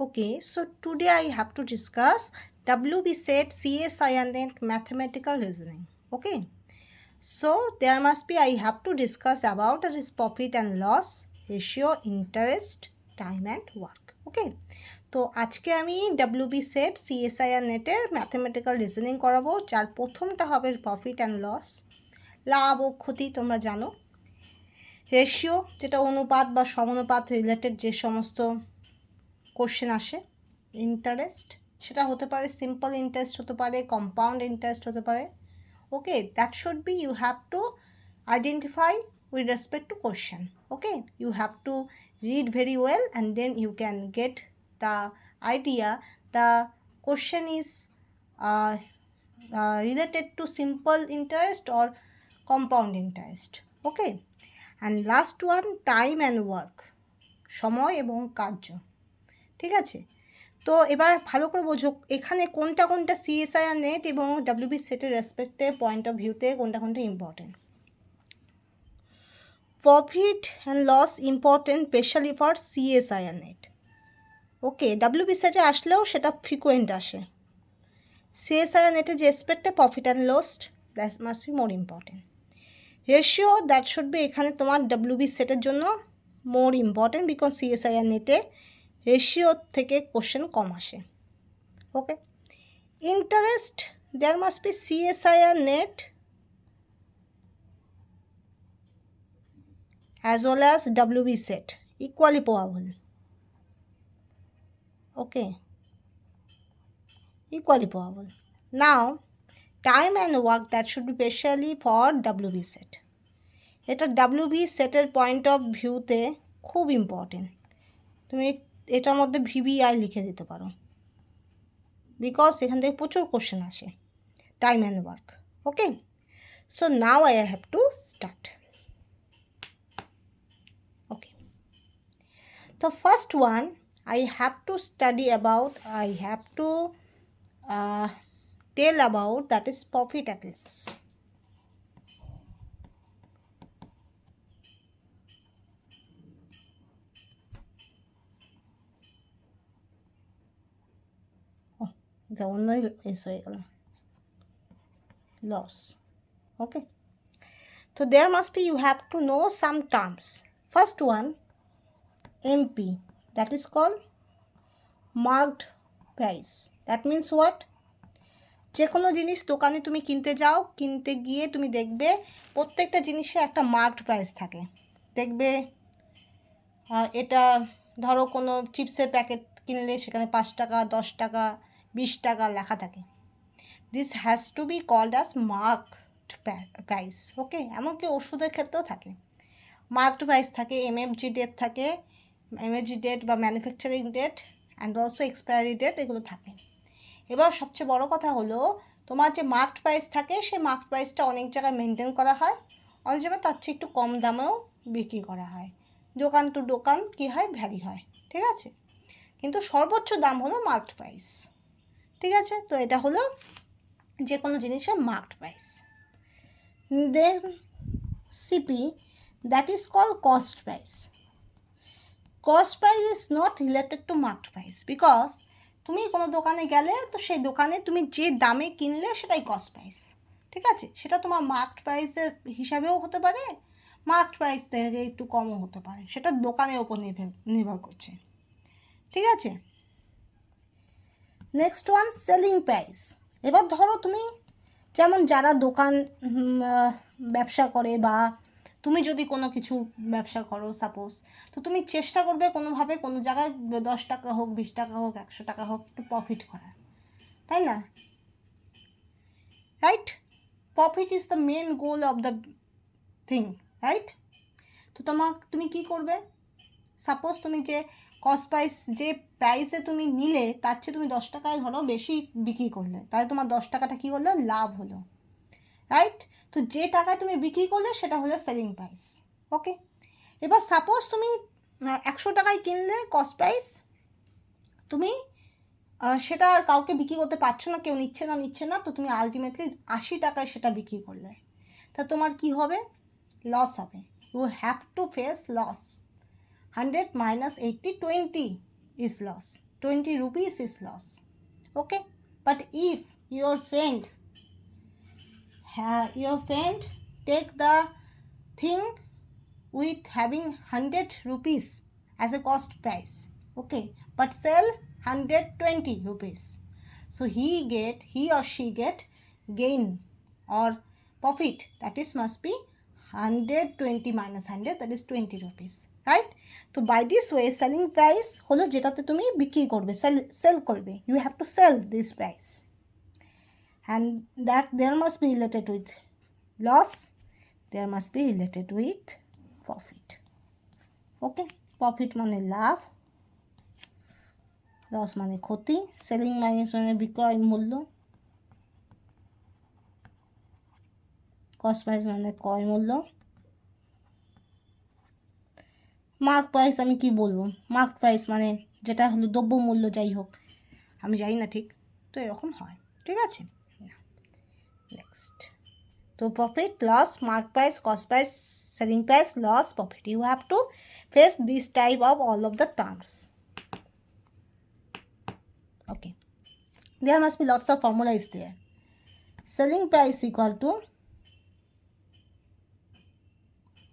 Okay, so today I have to discuss WB set CSIR net mathematical reasoning. Okay, so there must be I have to discuss about this profit and loss ratio, interest, time and work. Okay, তো আজকে আমি WB set CSIR নেটের mathematical reasoning করাবো, যার প্রথমটা হবে profit and loss, লাভ ও ক্ষতি তোমরা জানো, রেশিও যেটা অনুপাত বা সমানুপাত রিলেটেড যে সমস্ত কোশ্চেন আসে, ইন্টারেস্ট সেটা হতে পারে সিম্পল ইন্টারেস্ট হতে পারে, কম্পাউন্ড ইন্টারেস্ট হতে পারে। Okay, that should be you have to identify with respect to question. Okay, you have to read very well and then you can get the idea the question is related to simple interest or compound interest. Okay, and last one, time and work, সময় এবং কার্য। ঠিক আছে, তো এবার ভালো করে বোঝো এখানে কোনটা কোনটা সিএসআইআর নেট এবং ডাব্লিউবি সেটের রেসপেক্টে পয়েন্ট অফ ভিউতে কোনটা কোনটা important. Profit and loss important specially for CSIR NET. Okay, WB সেটে আসলেও সেটা ফ্রিকোয়েন্ট আসে। সিএসআইআর নেটের যে রেসপেক্টে profit and loss that must be more important. Ratio that should be এখানে তোমার ডাব্লিউবি সেটের জন্য মোর ইম্পর্টেন্ট বিকজ সিএসআইআর নেটে রেশিও থেকে কোশ্চেন কম আসে। Okay, interest there must be CSIR net as well as WB set equally probable. Okay, equally probable. Now time and work that should be specially for WB set. এটা WB সেটের point of ভিউতে খুব important. তুমি এটার মধ্যে VBI লিখে দিতে পারো বিকজ এখান থেকে প্রচুর কোশ্চেন আসে, time and work. Okay, so now I have to start. Okay, the first one I have to study about, I have to tell about, that is profit and loss. The only is loss. Okay, so there must be, you have to know some terms. First one, MP, that is called marked price. That means what? যে কোনো জিনিস দোকানে তুমি কিনতে যাও, কিনতে গিয়ে তুমি দেখবে প্রত্যেকটা জিনিসে একটা মার্কড প্রাইস থাকে। দেখবে এটা ধরো কোনো চিপসের প্যাকেট কিনলে সেখানে 5 টাকা, 10 টাকা, 20 টাকা লেখা থাকে। This has to be called as marked price. Okay, এমনকি ওষুধের ক্ষেত্রেও থাকে মার্কড প্রাইস থাকে, এমএফজি ডেট থাকে, এমএফজি ডেট বা manufacturing date and also expiry date, এগুলো থাকে। এবার সবচেয়ে বড় কথা হলো তোমার যে মার্কড প্রাইস থাকে সেই মার্কড প্রাইসটা অনেক জায়গায় মেনটেন করা হয়, অনেক জায়গায় তার চেয়ে একটু কম দামেও বিক্রি করা হয়। দোকান টু দোকান কী হয়, ভ্যারি হয়। ঠিক আছে, কিন্তু সর্বোচ্চ দাম হলো মার্কড প্রাইস। ঠিক আছে, তো এটা হলো যে কোনো জিনিসের marked price. Then CP, that is call cost price. Cost price is not related to marked price because তুমি কোনো দোকানে গেলে তো সেই দোকানে তুমি যে দামে কিনলে সেটাই কস্ট প্রাইস। ঠিক আছে, সেটা তোমার মার্কড প্রাইসের হিসাবেও হতে পারে, মার্কড প্রাইস থেকে একটু কমও হতে পারে, সেটা দোকানের ওপর নির্ভর করছে। ঠিক আছে, নেক্সট ওয়ান সেলিং প্রাইস। এবার ধরো তুমি যেমন যারা দোকান ব্যবসা করে বা তুমি যদি কোনো কিছু ব্যবসা করো সাপোজ, তো তুমি চেষ্টা করবে কোনোভাবে কোনো জায়গায় 10 টাকা হোক, 20 টাকা হোক, 100 টাকা হোক একটু প্রফিট করার, তাই না? Right, profit is the main goal of the thing, right? তো তুমি কি করবে, সাপোজ তুমি যে কস্ট প্রাইস যে প্রাইসে তুমি নিলে তার চেয়ে তুমি 10 টাকায় ধরো বেশি বিক্রি করলে, তাহলে তোমার 10 টাকাটা কী হলো, লাভ হলো, রাইট? তো যে টাকায় তুমি বিক্রি করলে সেটা হলো সেলিং প্রাইস। ওকে, এবার সাপোজ তুমি 100 টাকায় কিনলে কস্ট প্রাইস, তুমি সেটা আর কাউকে বিক্রি করতে পারছো না, কেউ নিচ্ছে না, তো তুমি আলটিমেটলি 80 টাকায় সেটা বিক্রি করলে, তা তোমার কি হবে, লস হবে। You have to face loss. 100 minus 80, 20 is loss, 20 rupees is loss. Okay, but if your friend take the thing with having 100 rupees as a cost price, okay, but sell 120 rupees, so he or she get gain or profit, that is must be 120 minus 100, that is 20 rupees, right? তো by this way selling price হলো যেটাতে তুমি বিক্রি করবে, sell করবে, you have to sell this price, and that there must be related with loss, there must be related with profit. Okay, profit মানে লাভ, loss মানে ক্ষতি, সেলিং মাইনাস মানে বিক্রয় মূল্য, কস্ট প্রাইস মানে ক্রয় মূল্য, মার্ক প্রাইস আমি কি বলবো, মার্ক প্রাইস মানে যেটা হলো দ্রব্য মূল্য, যাই হোক আমি জানি না ঠিক, তো এরকম হয়, ঠিক আছে। নেক্সট, তো profit, loss, mark price, cost price, selling price, loss, profit, you have to face this type of all of the terms. Okay, there must be lots of formula is there. Selling price equal to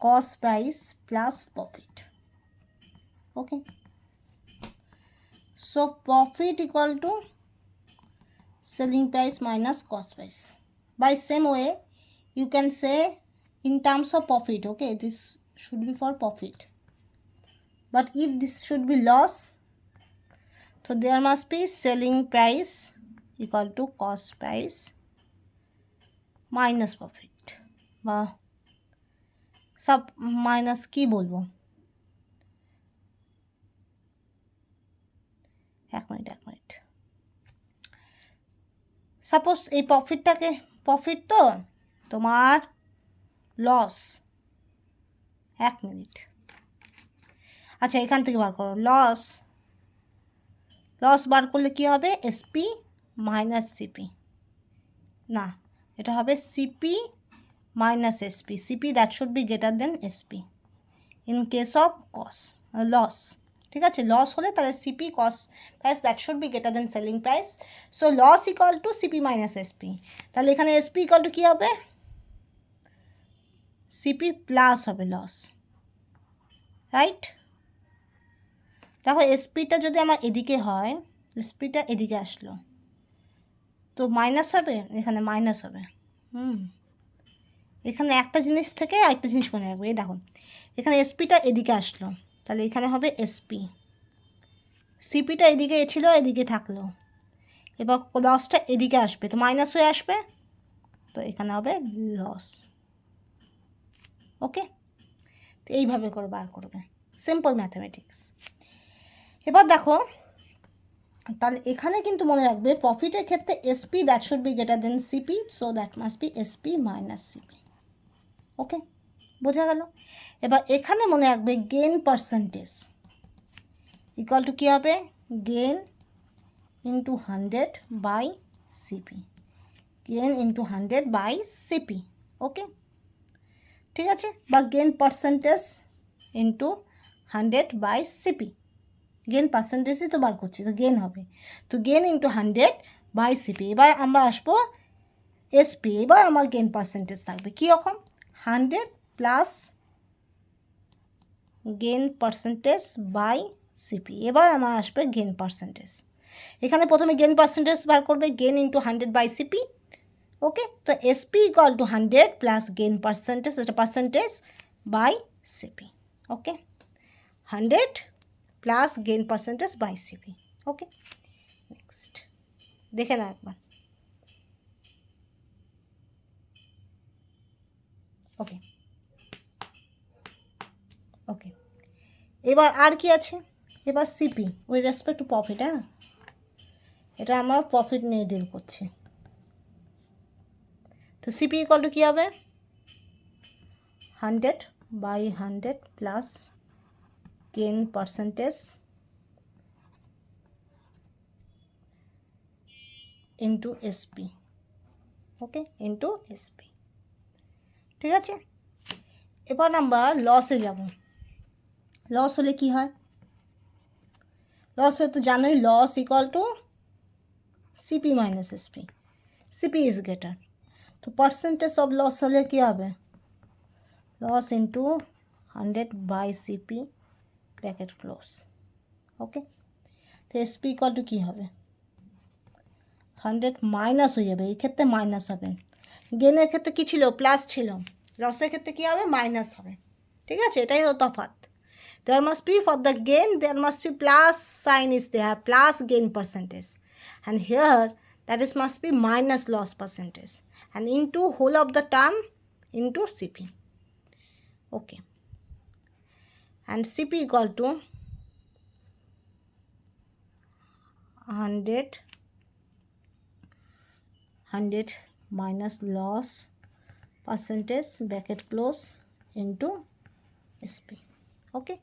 cost price plus profit. Okay, so profit equal to selling price minus cost price. By same way you can say in terms of profit, okay, this should be for profit, but if this should be loss, so there must be selling price equal to cost price minus profit, বা সব minus কি বলবো, এক minute, suppose এই প্রফিটটাকে, profit তো তোমার loss, এক minute, আচ্ছা এখান থেকে বার করো, লস বার করলে কি হবে, এসপি মাইনাস সিপি, না এটা হবে CP minus SP, CP that should be greater than SP in case of loss, ঠিক আছে, লস হলে তাহলে CP cost price that should be greater than selling price, so loss equal to CP minus SP, তাহলে এখানে SP equal to কী হবে, CP plus হবে loss, right. দেখো এসপিটা যদি আমার এদিকে হয়, এসপিটা এদিকে আসলো তো মাইনাস হবে, এখানে মাইনাস হবে, এখানে একটা জিনিস থেকে আরেকটা জিনিস মনে রাখবে, এই দেখো এখানে এসপিটা এদিকে আসলো, তাহলে এখানে হবে এসপি, সিপিটা এদিকে ছিল এদিকে থাকলো, এবার লসটা এদিকে আসবে তো মাইনাস হয়ে আসবে, তো এখানে হবে লস। ওকে, তো এইভাবে করে বার করবে, সিম্পল ম্যাথামেটিক্স। এবার দেখো তাহলে এখানে কিন্তু মনে রাখবে প্রফিটের ক্ষেত্রে SP that should be greater than CP, so that must be SP minus CP. Okay, বোঝা গেল। এবার এখানে মনে রাখবে গেইন পার্সেন্টেজ ইকুয়াল টু কী হবে, gain into 100 by CP, gain into 100 by CP. Okay, ঠিক আছে, বা gain percentage into 100 by CP, gain পার্সেন্টেজই তো বার করছি, তো গেইন হবে, তো গেইন ইন্টু 100 বাই সিপি। এবার আমরা আসবো এসপি, এবার আমার গেইন পার্সেন্টেজ থাকবে কীরকম, 100 plus gain percentage by CP. এবার আমার আসবে গেইন পার্সেন্টেজ, এখানে প্রথমে গেইন পার্সেন্টেজ বার করবে, gain into 100 by CP. Okay, তো SP equal to 100 plus gain percentage, এটা percentage by CP. Okay, 100 plus gain percentage by CP. Okay, next দেখে না একবার। ওকে ওকে, এবার আর কি আছে, এবার CP with respect to profit, হ্যাঁ এটা আমরা প্রফিট নিয়ে ডিল করছি, তো সিপি ইকুয়াল টু কী হবে, 100 by 100 plus gain percentage into SP. Okay, into SP, ঠিক আছে। এবার আমরা লসে যাব, লস হলে কি হয়, লস হয়তো জানোই, loss equal to CP minus SP, CP is greater. তো পার্সেন্টেজ অফ লস হলে কী হবে, loss into 100/CP bracket close. Okay, তো এসপি ইকুয়াল টু কী হবে, 100 মাইনাস হয়ে যাবে, এই ক্ষেত্রে মাইনাস হবে। গেনের ক্ষেত্রে কী ছিল, প্লাস ছিল, লসের ক্ষেত্রে কী হবে, মাইনাস হবে। ঠিক আছে, এটাই হলো তফাৎ। There must be, for the gain, there must be plus sign is there, plus gain percentage. And here, that is must be minus loss percentage. And into whole of the term, into CP. Okay. And CP equal to 100 minus loss percentage, bracket close, into SP. ওকে,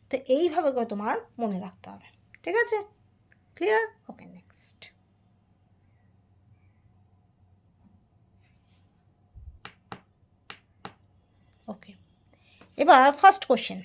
তো এইভাবে করে তোমার মনে রাখতে হবে। ঠিক আছে, clear? ওকে, next. ওকে, এবার first question.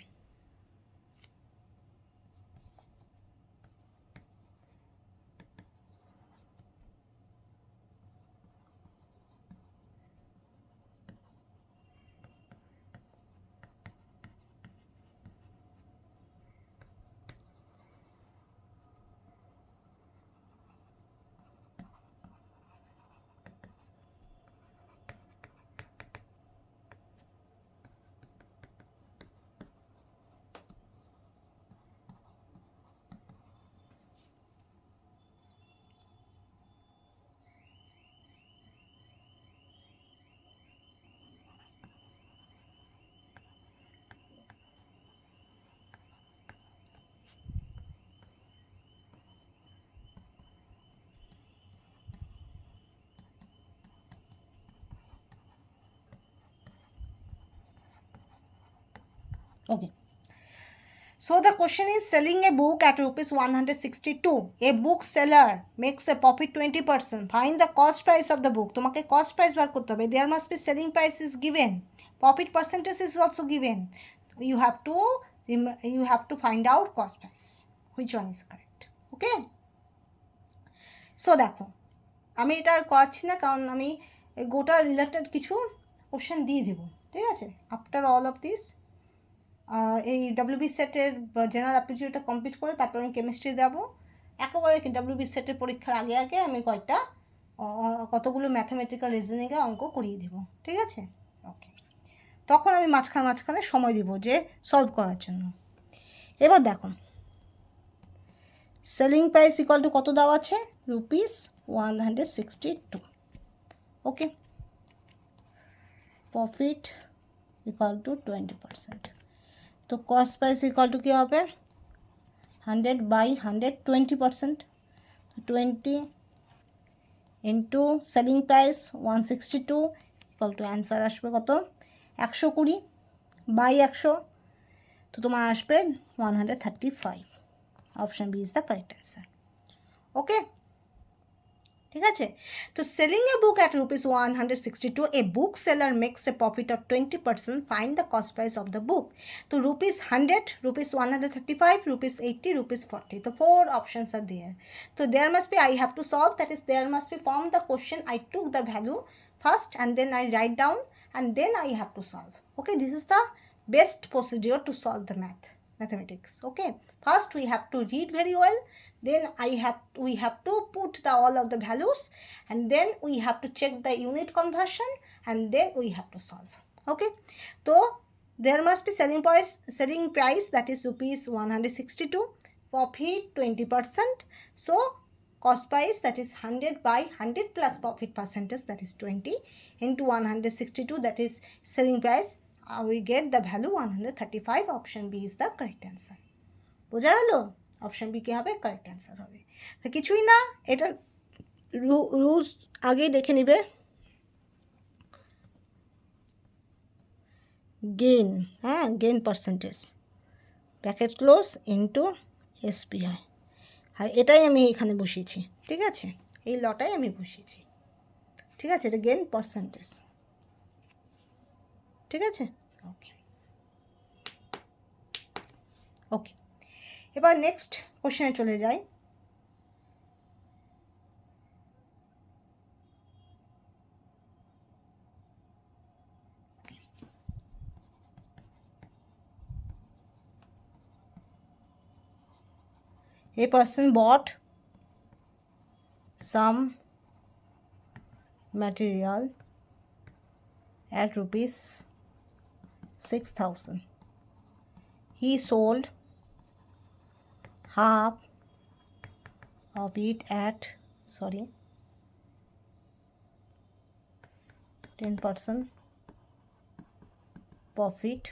Okay. So the question is, selling a book at rupees 162. A bookseller makes a profit 20%. Find the cost price of the book. তোমাকে cost price বার করতে হবে. There must be selling price is given. Profit percentage is also given. You have to find out cost price. Which one is correct? Okay. So দেখো, আমি এটা আর করছি না, কারণ আমি গোটা রিলেটেড কিছু কোশ্চেন দিয়ে দেবো। ঠিক আছে, আফটার অল অফ দিস এই ডাব্লিউবি সেটের জেনারেল অ্যাপটিটিউডটা কমপ্লিট করে তারপর আমি কেমিস্ট্রি দেবো। একেবারে ডাব্লিউবি সেটের পরীক্ষার আগে আগে আমি কতগুলো ম্যাথামেটিক্যাল রিজনিংয়ের অঙ্ক করিয়ে দেবো। ঠিক আছে, ওকে। তখন আমি মাঝখানে সময় দিব যে সলভ করার জন্য। এবার দেখো, সেলিং প্রাইস ইকুয়াল টু কত দেওয়া আছে, rupees 162। Okay, profit equal to 20%। তো কস্ট প্রাইস ইকুয়াল টু কী হবে, 100/100, 20%। 20 into selling price 162 equal to answer আসবে কত, 120/100। তো তোমার আসবে 135। Option B is the correct answer. Okay, ঠিক আছে। তো selling a book at rupees 162, a book seller makes a profit of 20%. Find the cost price of the book. তো rupees 100, rupees 135, rupees 80, rupees 40. তো 4 options are there. So there must be, I have to solve, that is there must be from the question I took the value first and then I write down and then I have to solve. Okay, this is the best procedure to solve the mathematics. Okay, first we have to read very well, then we have to put all of the values, and then we have to check the unit conversion, and then we have to solve. Okay, so there must be selling price that is rupees 162, profit 20%. So cost price that is 100/100 plus profit percentage that is 20 into 162, that is selling price. We get the value 135. Option B is the correct answer. বোঝা গেলো? Option B কী হবে, correct answer হবে। তো কিছুই না, এটা rules আগেই দেখে নিবে। গেইন, হ্যাঁ, gain percentage, bracket close, into এসপিআই। আর এটাই আমি এখানে বসিয়েছি। ঠিক আছে, এই লটাই আমি বসিয়েছি। ঠিক আছে, এটা গেইন পার্সেন্টেজ। ঠিক আছে, ওকে ওকে। এবার নেক্সট কোশ্চেনে চলে যাই। A person bought some material at rupees 6,000. He sold half of it at 10% profit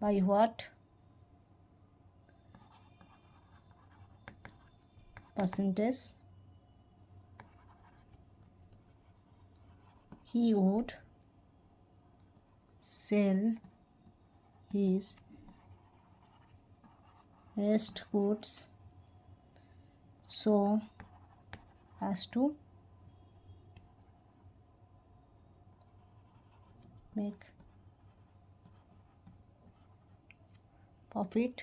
by what percentage he would sell his rest goods so as to make profit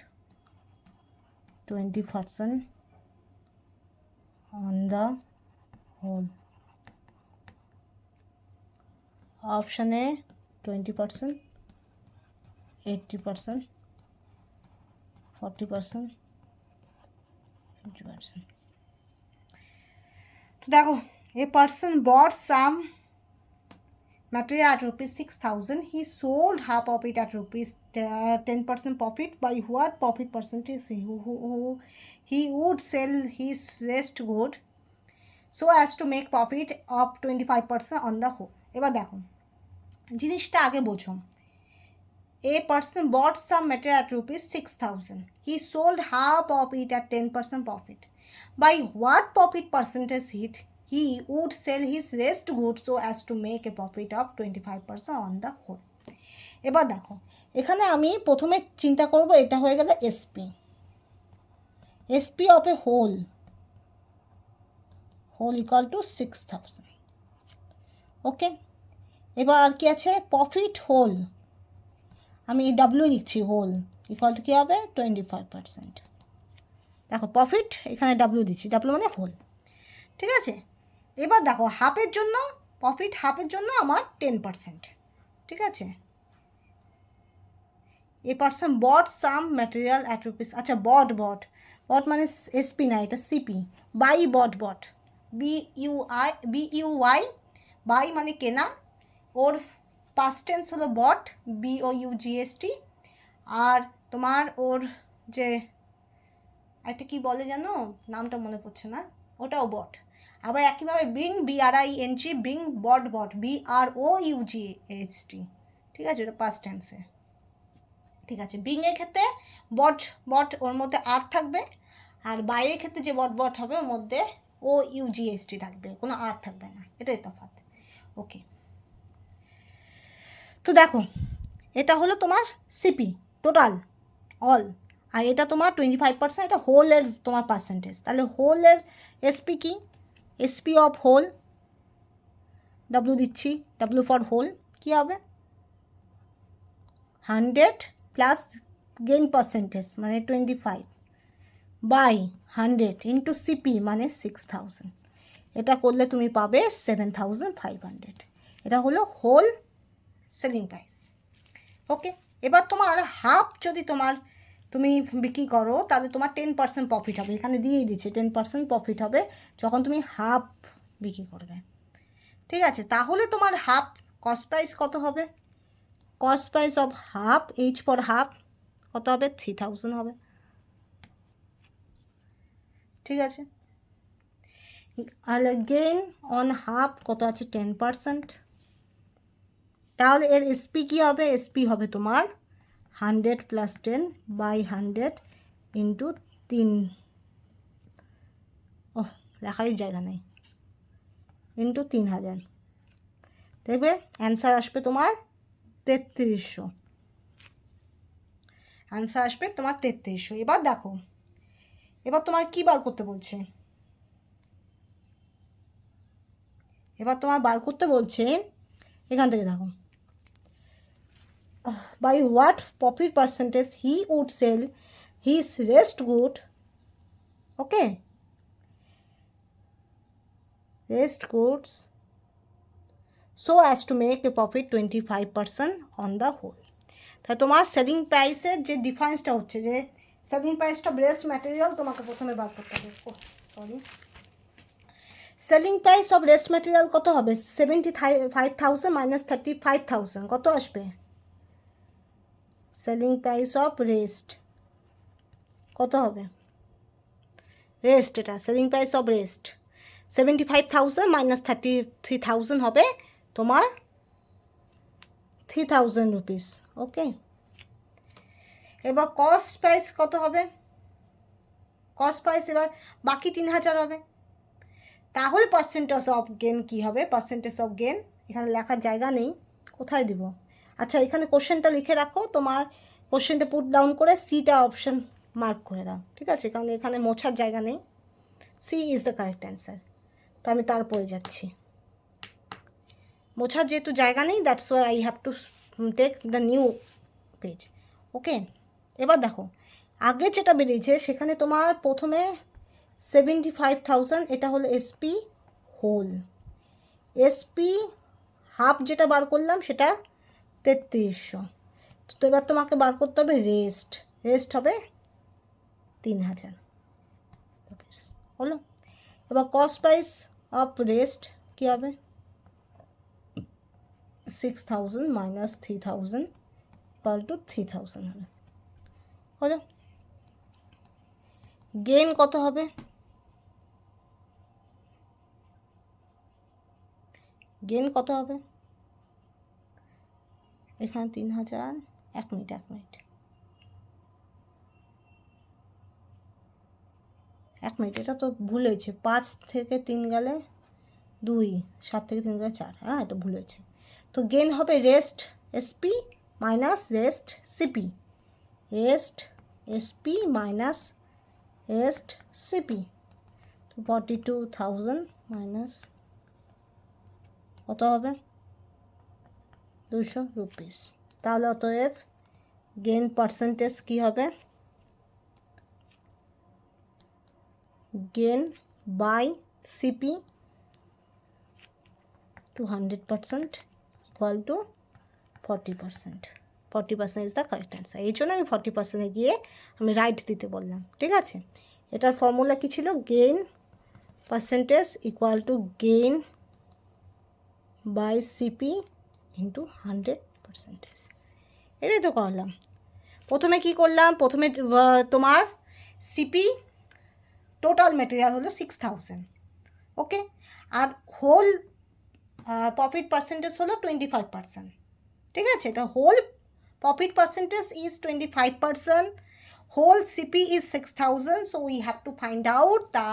20% on the whole. Option A 20%, 80%, 40%, 50%. তো দেখো, a person bought some material at rupees 6,000. He sold half of it at rupees 10% profit. By what profit percentage he would sell his rest good so as to make profit of 25% on the whole. এবার দেখো, জিনিসটা আগে বোঝো। A person bought some material at rupees 6,000. He sold half of it at 10% profit. By what profit percentage he would sell his rest goods so as to make a profit of 25% on the whole. এবার দেখো, এখানে আমি প্রথমে চিন্তা করব, এটা হয়ে গেল SP, SP of a whole equal to 6,000। Okay, এবার আর কি আছে, প্রফিট হোল, আমি ডাব্লিউ লিখছি, হোল ইকুয়াল টু কী হবে 25%। দেখো প্রফিট এখানে ডাব্লিউ দিচ্ছি, ডাব্লিউ মানে হোল, ঠিক আছে। এবার দেখো হাফের জন্য প্রফিট, হাফের জন্য আমার 10%, ঠিক আছে। A person bought some material at rupees, আচ্ছা বট মানে এসপি না, এটা CP, buy bought BUY, buy মানে কেনা, ওর পাস্ট টেন্স হলো বট, BOUGST, আর তোমার ওর যে একটা কি বলে জানো, নামটা মনে পড়ছে না, ওটাও বট। আবার একইভাবে ব্রিং, BRING, ব্রিং বট BROUGST, ঠিক আছে, ওটা পাস্ট টেন্সে, ঠিক আছে। ব্রিংয়ের ক্ষেত্রে বট ওর মধ্যে আর থাকবে, আর বাইরের ক্ষেত্রে যে বট হবে ওর মধ্যে OUGST থাকবে, কোনো আর থাকবে না, এটাই তফাৎ। ওকে, তো দেখো এটা হলো তোমার সিপি টোটাল অল, আর এটা তোমার 25%, এটা হোলের তোমার পার্সেন্টেজ। তাহলে হোলের এসপি কি, এসপি অফ হোল, ডাব্লিউ দিচ্ছি, ডাব্লিউ ফর হোল কী হবে 100 প্লাস গেইন পার্সেন্টেজ মানে 25 বাই 100 ইন্টু সিপি মানে 6,000। এটা করলে তুমি পাবে 7,500। এটা হলো হোল সেলিং প্রাইস। ওকে, এবার তোমার হাফ যদি তুমি বিক্রি করো তাহলে তোমার 10% প্রফিট হবে, এখানে দিয়েই দিচ্ছে 10% প্রফিট হবে যখন তুমি হাফ বিক্রি করবে, ঠিক আছে। তাহলে তোমার হাফ কস্ট প্রাইস কত হবে, cost price of half, H for half কত হবে 3,000 হবে, ঠিক আছে। আর গেইন অন হাফ কত আছে 10%, তাহলে এর এসপি কী হবে, এসপি হবে তোমার 100 প্লাস 10 বাই 100 ইন্টু 3, লেখারই জায়গা নেই, ইন্টু 3,000, দেখবে অ্যান্সার আসবে তোমার 3300, অ্যান্সার আসবে তোমার 3300। এবার দেখো, এবার তোমার কী বার করতে বলছে, এবার তোমার বার করতে বলছে এখান থেকে, দেখো by what profit percentage he would sell his rest good, okay, rest goods so as to make a profit 25% on the whole. তাই তোমার সেলিং প্রাইসের যে ডিফারেন্সটা হচ্ছে, যে সেলিং প্রাইসটা বেস্ট ম্যাটেরিয়াল তোমাকে প্রথমে বার করতে হবে। Selling price of rest material কত হবে? 75,000 মাইনাস 35,000 কত আসবে? সেলিং প্রাইস অফ রেস্ট কত হবে? রেস্ট, এটা selling price of rest 75,000 minus 33,000 হবে তোমার 3,000 রুপিস, ওকে। এবার কস্ট প্রাইস কত হবে? কস্ট প্রাইস এবার বাকি 3,000 হবে। তাহলে পার্সেন্টেজ অফ গেন কী হবে? পার্সেন্টেজ অফ গেন এখানে লেখার জায়গা নেই, কোথায় দিব? আচ্ছা, এখানে কোশ্চেনটা লিখে রাখো, তোমার কোশ্চেনটা পুট ডাউন করে সিটা অপশন মার্ক করে দাও, ঠিক আছে? কারণ এখানে মোছার জায়গা নেই। C is the correct answer. তো আমি তারপরে যাচ্ছি, মোছার যেহেতু জায়গা নেই, that's why I have to take the new page, okay. এবার দেখো, আগে যেটা বেরিয়েছে সেখানে তোমার প্রথমে 75,000, এটা হলো এসপি হোল। এসপি হাফ যেটা বার করলাম সেটা 3300। তো এবার তোমাকে বার করতে হবে রেস্ট। রেস্ট হবে 3,000 রুপিস, হলো। এবার কস্ট প্রাইস অফ রেস্ট কী হবে? 6,000 মাইনাস 3,000 ইকুয়াল টু 3,000 হবে, হলো। গেন কত হবে? গেন কত হবে? এখানে 3,000, এক মিনিট এটা তো ভুল হয়েছে। 5 থেকে 3 গেলে 2, 7 থেকে 3 গেলে 4, হ্যাঁ এটা ভুল হয়েছে। তো গেন হবে rest SP minus rest CP. Rest SP minus rest CP. তো 42,000 মাইনাস কত হবে? 200 রুপিস। তাহলে অতএব গেন পার্সেন্টেজ কী হবে? Gain by CP to 100% equal to 40%. 40% is the correct answer. এই জন্য আমি 40% গিয়ে আমি রাইট দিতে বললাম, ঠিক আছে? এটার ফর্মুলা কী ছিল? Gain percentage equal to gain by CP into 100%। এটাই তো করলাম। প্রথমে কি করলাম? প্রথমে তোমার সিপি টোটাল মেটেরিয়াল হলো 6,000, ওকে। আর হোল প্রফিট পার্সেন্টেজ হলো 25%, ঠিক আছে? তো whole profit percentage is 25%, whole CP is 6,000, so we have to find out the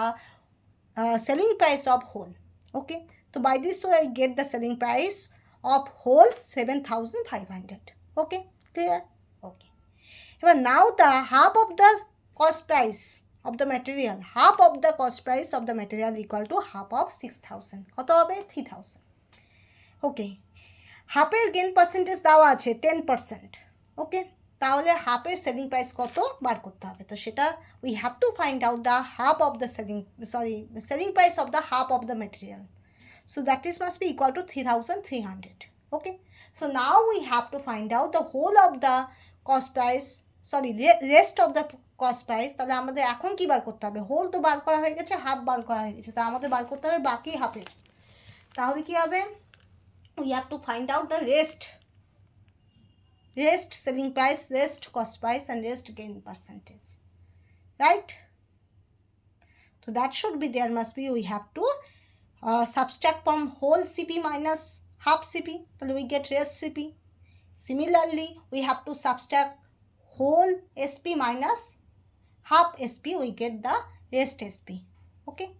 selling price of whole, okay. So by this way I get the selling price of whole 7,500, okay, clear? Okay. Now the half of the cost price of the material, half of the cost price of the material equal to half of 6,000, কত হবে? 3,000, okay. হাফের gain percentage দেওয়া আছে 10%, ওকে। তাহলে হাফের selling price কত বার করতে হবে? তো সেটা we have to find out the half of the selling price of the half of the material. So that is must be equal to 3,300, okay. So now we have to find out the whole of the cost price, rest of the cost price. তাহলে আমাদের এখন কী বার করতে হবে? Whole তো বার করা হয়ে গেছে, half বার করা হয়ে গেছে, তা আমাদের বার করতে হবে বাকি হাফের। তাহলে কী হবে? We have to find out the rest selling price, rest cost price, and rest gain percentage, right? So that should be there, must be we have to subtract from whole CP minus half CP, so we get rest CP. Similarly, we have to subtract whole SP minus half SP, we get the rest SP, okay.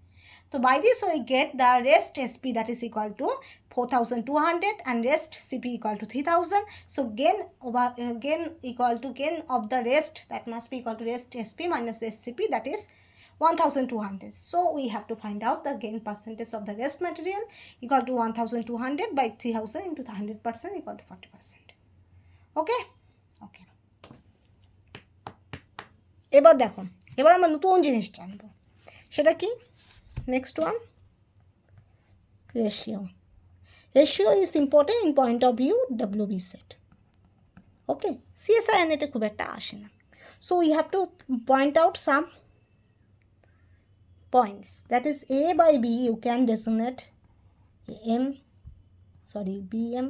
So by this we get the rest SP, that is equal to 4,200, and rest CP equal to 3,000. So gain equal to gain of the rest, that must be equal to rest SP minus rest CP, that is 1,200. So we have to find out the gain percentage of the rest material equal to 1,200 by 3,000 into the 100% equal to 40%. Okay okay, এবার দেখো, এবার আমরা নতুন জিনিস জানবো, সেটা কি? Next one, ratio. Ratio is important in point of view WB set. Okay, CSI এটা খুব একটা আসে না। So we have two point out some points, that is A by B you can designate BM।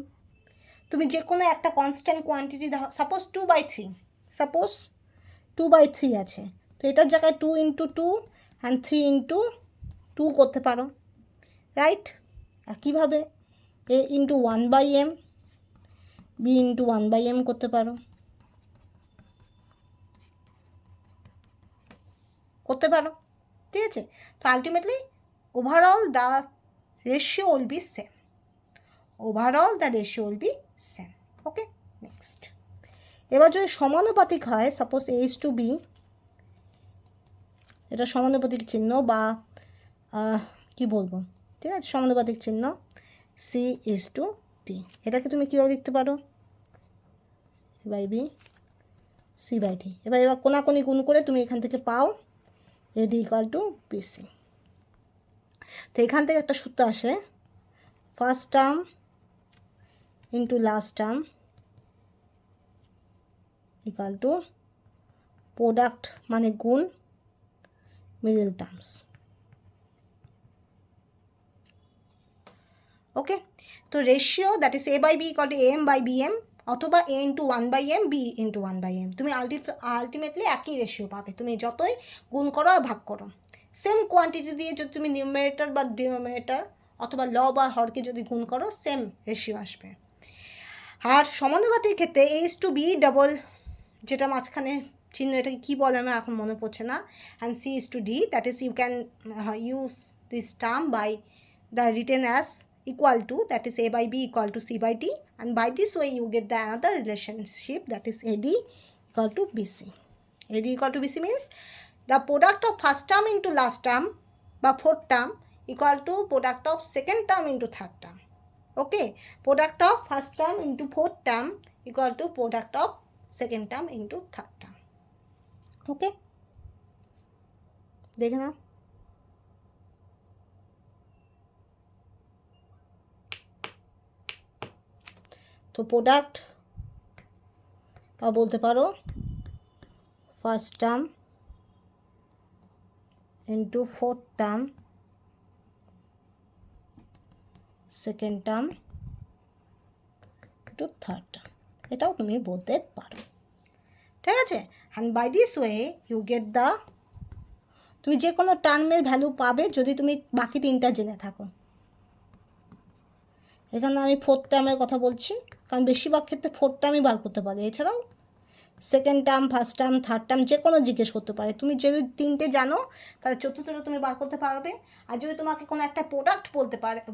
তুমি যে কোনো একটা constant quantity suppose 2/3, suppose 2/3 আছে, তো এটার জায়গায় 2 × 2 অ্যান্ড 3 × 2 করতে পারো, রাইট? একইভাবে A × 1/m, B × 1/m করতে পারো, ঠিক আছে? তো ultimately overall the ratio will be same, okay. Next, এবার যদি সমানুপাতিক হয়, সাপোজ A/B, এটা সমানুপাতিক চিহ্ন বা কি বলবো, ঠিক আছে, সমানুপাতিক চিহ্ন C/D, এটাকে তুমি কীভাবে লিখতে পারো? A/B C/D। এবার কোনাকুনি গুণ করে তুমি এখান থেকে পাও AD = BC। তো এখান থেকে একটা সূত্র আসে, first term into last term = product মানে গুণ মিডল টার্মস, ওকে। তো ratio that is A/B = AM/BM অথবা A × 1/m, B × 1/m, তুমি আলটিমেটলি একই রেশিও পাবে, তুমি যতই গুণ করো আর ভাগ করো। সেম কোয়ান্টিটি দিয়ে যদি তুমি নিউমারেটর বা ডিনোমিনেটর অথবা ল বা হরকে যদি গুণ করো, সেম রেশিও আসবে। আর সমানুপাতির ক্ষেত্রে A/B ডবল, যেটা মাঝখানে চিহ্ন, এটাকে কী বলে আমার এখন মনে পড়ছে না, and C/D, that is you can use this term by the written as equal to, that is A/B = C/D, and by this way you get the another relationship, that is AD = BC. AD = BC means the product of first term into last term বা fourth term equal to product of second term into third term, okay. Product of first term into fourth term equal to product of second term into third term, okay. দেখে নাও। তো product বা বলতে পারো first term into fourth term second term into third term, এটাও তুমি বলতে পারো, ঠিক আছে। And by this way you get the, তুমি যে কোনো টার্মের ভ্যালু পাবে যদি তুমি বাকি তিনটা জেনে থাকো। এখানে আমি ফোর্থ টার্মের কথা বলছি, কারণ বেশিরভাগ ক্ষেত্রে ফোর্থ টার্মই বার করতে পারে, এছাড়াও second term, first term, third term যে কোনো জিজ্ঞেস করতে পারে। তুমি যদি তিনটে জানো তাহলে চতুর্থটা তুমি বার করতে পারবে, আর যদি তোমাকে কোনো একটা প্রোডাক্ট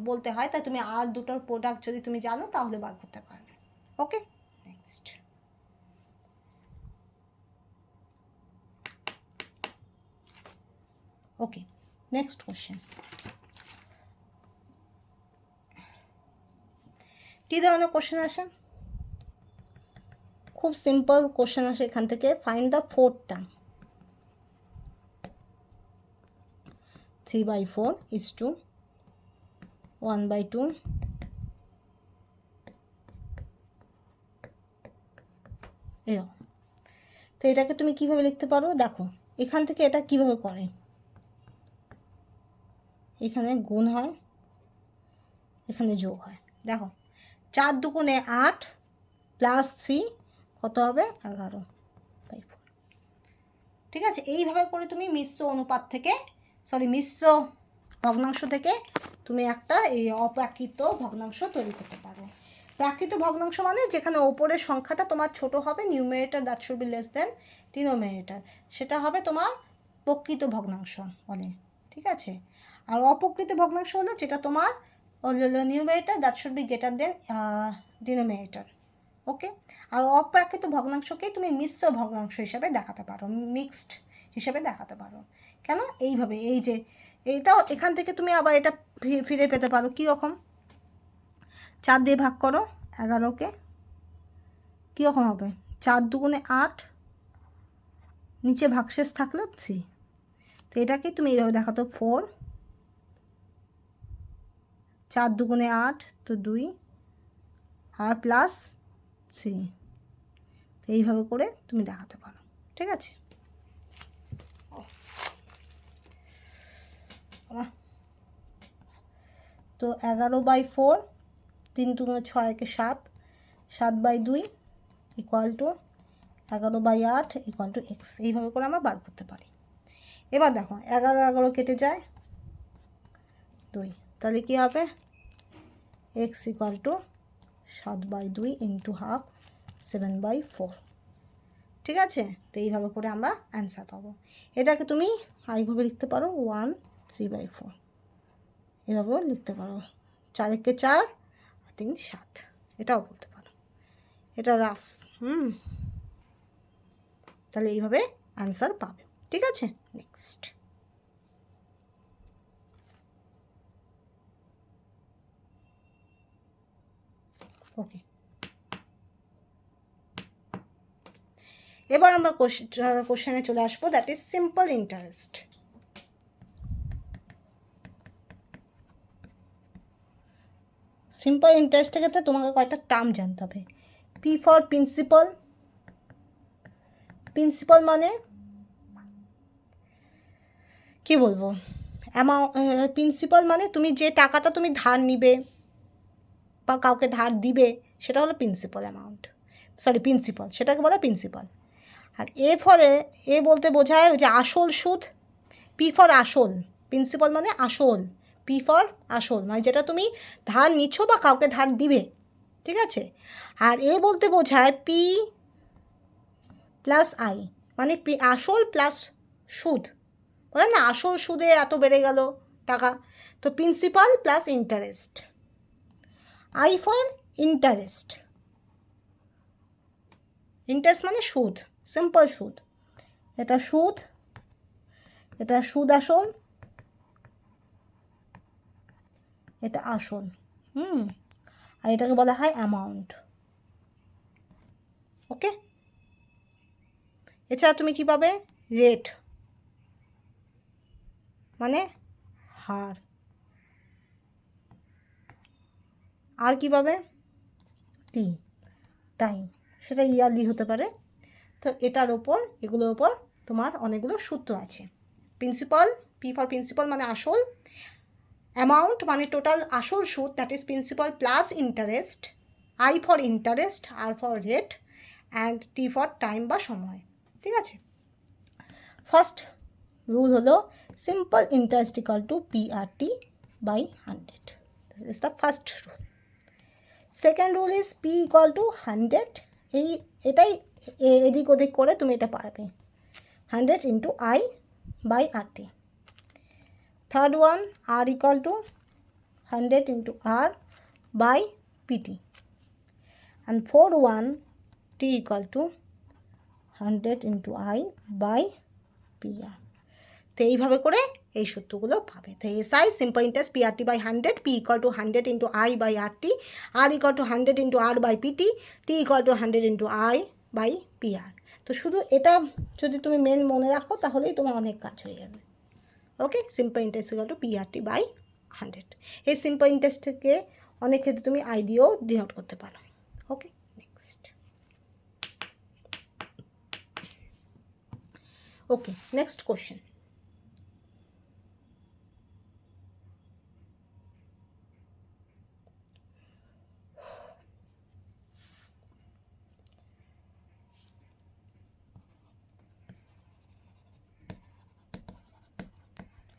বলতে হয় তাহলে তুমি আর দুটোর প্রোডাক্ট যদি তুমি জানো তাহলে বার করতে পারবে, ওকে। নেক্সট, ওকে, নেক্সট কোশ্চেন। কী ধরনের কোশ্চেন আসে? খুব সিম্পল কোশ্চেন আসে এখান থেকে, ফাইন্ড দ্য ফোর্থ টার্ম। 3/4 = 1/2, এরকম। তো এটাকে তুমি কিভাবে লিখতে পারো? দেখো এখান থেকে এটা কিভাবে করে, এখানে গুণ হয়, এখানে যোগ হয়। দেখো 4 × 2 = 8 প্লাস 3 কত হবে? 11/4, ঠিক আছে। এইভাবে করে তুমি মিশ্র অনুপাত থেকে, মিশ্র ভগ্নাংশ থেকে তুমি একটা এই অপ্রাকৃত ভগ্নাংশ তৈরি করতে পারো। প্রাকৃত ভগ্নাংশ মানে যেখানে ওপরের সংখ্যাটা তোমার ছোট হবে, numerator that should be less than denominator, সেটা হবে তোমার প্রকৃত ভগ্নাংশ বলে, ঠিক আছে। আর অপ্রকৃত ভগ্নাংশ হলো যেটা তোমার numerator that should be greater than denominator, okay. আর অপ্রাকৃত ভগ্নাংশকেই তুমি মিশ্র ভগ্নাংশ হিসাবে দেখাতে পারো, মিক্সড হিসাবে দেখাতে পারো। কেন? এইভাবে, এই যে এইটাও এখান থেকে তুমি আবার এটা ফিরে পেতে পারো, কীরকম? 4 দিয়ে ভাগ করো 11কে, কীরকম হবে? 4 দুগুণে 8, নিচে ভাগশেষ থাকলো 3। তো এটাকে তুমি এইভাবে দেখাতো 4, 4 দুগুণে 8 তো 2 আর প্লাস 3। তো এইভাবে করে তুমি দেখাতে পারো, ঠিক আছে? তো 11/4, 3 দুগুণে 6 একে 7, 7/2 equal to 11/8 equal to x. এইভাবে করে আমরা বার করতে পারি। এবার দেখো 11 11 কেটে যায় 2, তাহলে কী হবে? X equal to 7/2 into half 7/4, ঠিক আছে? তো এইভাবে করে আমরা অ্যান্সার পাবো। এটাকে তুমি এইভাবে লিখতে পারো 1 3/4, এভাবেও লিখতে পারো 4 একে 4 আর 3 7, এটাও বলতে পারো। এটা রাফ, তাহলে এইভাবে অ্যান্সার পাবে, ঠিক আছে? নেক্সট, ওকে। এবার আমরা কোশ্চেনে চলে আসবো, that is simple interest. Simple ইন্টারেস্টের ক্ষেত্রে তোমাকে কয়েকটা টার্ম জানতে হবে। P for principal. প্রিন্সিপাল মানে কি বলবো, প্রিন্সিপাল মানে তুমি যে টাকাটা তুমি ধার নিবে বা কাউকে ধার দিবে সেটা হলো প্রিন্সিপাল অ্যামাউন্ট, প্রিন্সিপাল, সেটাকে বলে প্রিন্সিপাল। আর এ বলতে বোঝায় যে আসল সুদ। পি ফর আসল, প্রিন্সিপাল মানে আসল, পি ফর আসল মানে যেটা তুমি ধার নিচ্ছ বা কাউকে ধার দিবে, ঠিক আছে? আর এ বলতে বোঝায় পি প্লাস আই, মানে আসল প্লাস সুদ, বলে না আসল সুদে এত বেড়ে গেল টাকা, তো principal plus interest. I for interest, interest মানে সুদ, সিম্পল সুদ। এটা সুদ, এটা সুদ আসল, এটা আসল, আর এটাকে বলা হয় অ্যামাউন্ট, ওকে? এছাড়া তুমি কী পাবে? রেট মানে হার, আর কী পাবে? টি, টাইম, সেটা ইয়ারলি হতে পারে। তো এগুলোর ওপর তোমার অনেকগুলো সূত্র আছে। প্রিন্সিপাল, পি ফর প্রিন্সিপাল মানে আসল, অ্যামাউন্ট মানে টোটাল আসল সুদ, that is principal plus interest, I for interest, আর for rate, and T for time বা সময়, ঠিক আছে? ফার্স্ট রুল হলো simple interest equal to PRT by 100, this is the first rule. Second rule is P equal to 100, এটাই এদিক ওদিক করে তুমি এটা পারবে, 100 into I by RT। Third one R equal to 100 into R by PT, and fourth one T equal to 100 into I by PR। তো এইভাবে করে এই সূত্রগুলো পাবে। তো SI simple interest PRT by 100, P equal to 100 into I by RT, R equal to 100 into R by PT, T equal to 100 into I by PR। তো শুধু এটা যদি তুমি মেন মনে রাখো তাহলেই তোমার অনেক কাজ হয়ে যাবে, okay? Simple interest equal to PRT by 100। এই সিম্পল ইন্টারেস্টকে অনেক ক্ষেত্রে তুমি I দিয়েও ডিনোট করতে পারো, okay? Next, okay, next question.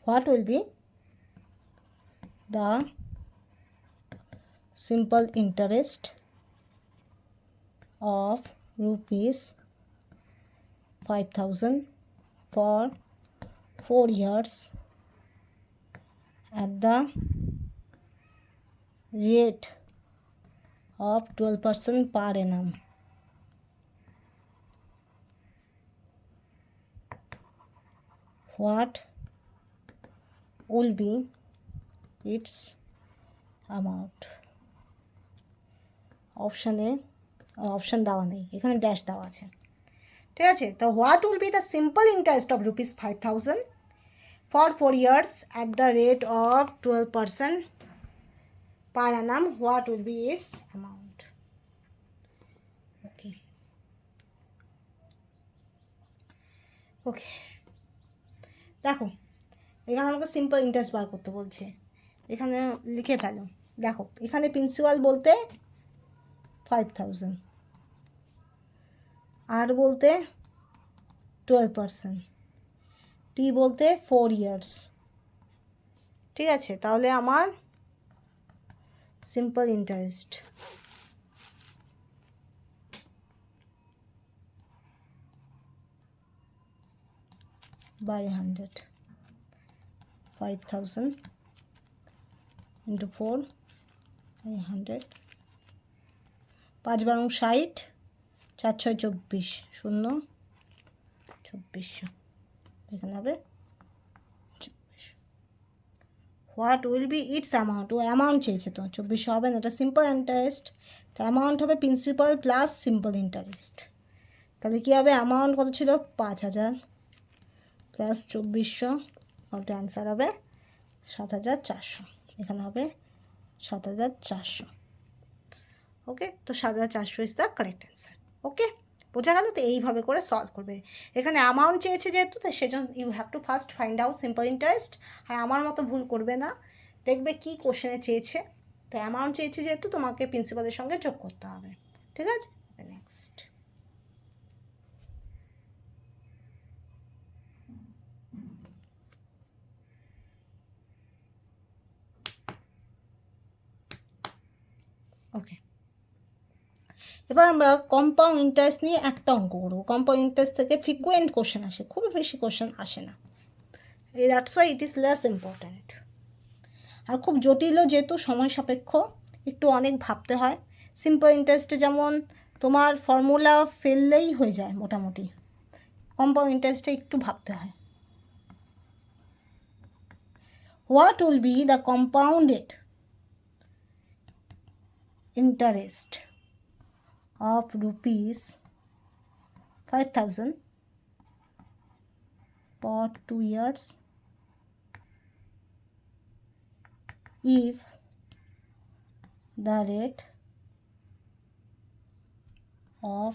What will be the simple interest of rupees 5,000 for 4 years at the rate of 12% per annum? What will be its amount? Option A option দেওয়া নেই, এখানে dash দেওয়া আছে। ঠিক আছে, তো what will B the simple interest of ₹5,000 for 4 years at the rate of 12% per annum? What will be its amount? Okay. ওকে, দেখো এখানে আমাকে সিম্পল ইন্টারেস্ট বার করতে বলছে, এখানে লিখে ফেলো। দেখো এখানে প্রিন্সিপাল বলতে 5,000, আর বলতে 12%, টি বলতে 4 years। ঠিক আছে, তাহলে আমার simple interest by 100, 5,000 into 4 by 100, 5 বারং 60, 4 6 24, 0 2400, এখানে হবে 2400। What will be its amount, ও অ্যামাউন্ট চেয়েছে তো, 2400 হবে না, এটা সিম্পল ইন্টারেস্ট, তো অ্যামাউন্ট হবে প্রিন্সিপাল প্লাস সিম্পল ইন্টারেস্ট। তাহলে কী হবে, অ্যামাউন্ট কত ছিল 5,000 প্লাস 2400, ওটা অ্যান্সার হবে 7,400, এখানে হবে 7,400। ওকে, তো 7,400 ইজ দ্য কারেক্ট অ্যান্সার। ওকে, বোঝা গেল? তো এইভাবে করে সলভ করবে। এখানে অ্যামাউন্ট চেয়েছে যেহেতু, তো সেজন্য you have to first find out simple interest. আর আমার মতো ভুল করবে না, দেখবে কী কোশ্চেনে চেয়েছে। তো অ্যামাউন্ট চেয়েছে যেহেতু, তোমাকে প্রিন্সিপালের সঙ্গে যোগ করতে হবে। ঠিক আছে, নেক্সট। ওকে, এবার আমরা কম্পাউন্ড ইন্টারেস্ট নিয়ে একটা অঙ্ক করবো। কম্পাউন্ড ইন্টারেস্ট থেকে ফ্রিকুয়েন্ট কোশ্চেন আসে, খুবই বেশি কোশ্চেন আসে না, that's why it is less important. আর খুব জটিলও যেহেতু, সময় সাপেক্ষ, একটু অনেক ভাবতে হয়। সিম্পল ইন্টারেস্টে যেমন তোমার ফর্মুলা ফেললেই হয়ে যায় মোটামুটি, কম্পাউন্ড ইন্টারেস্টে একটু ভাবতে হয়। What will B the compounded interest of ₹5,000 for 2 years if the rate of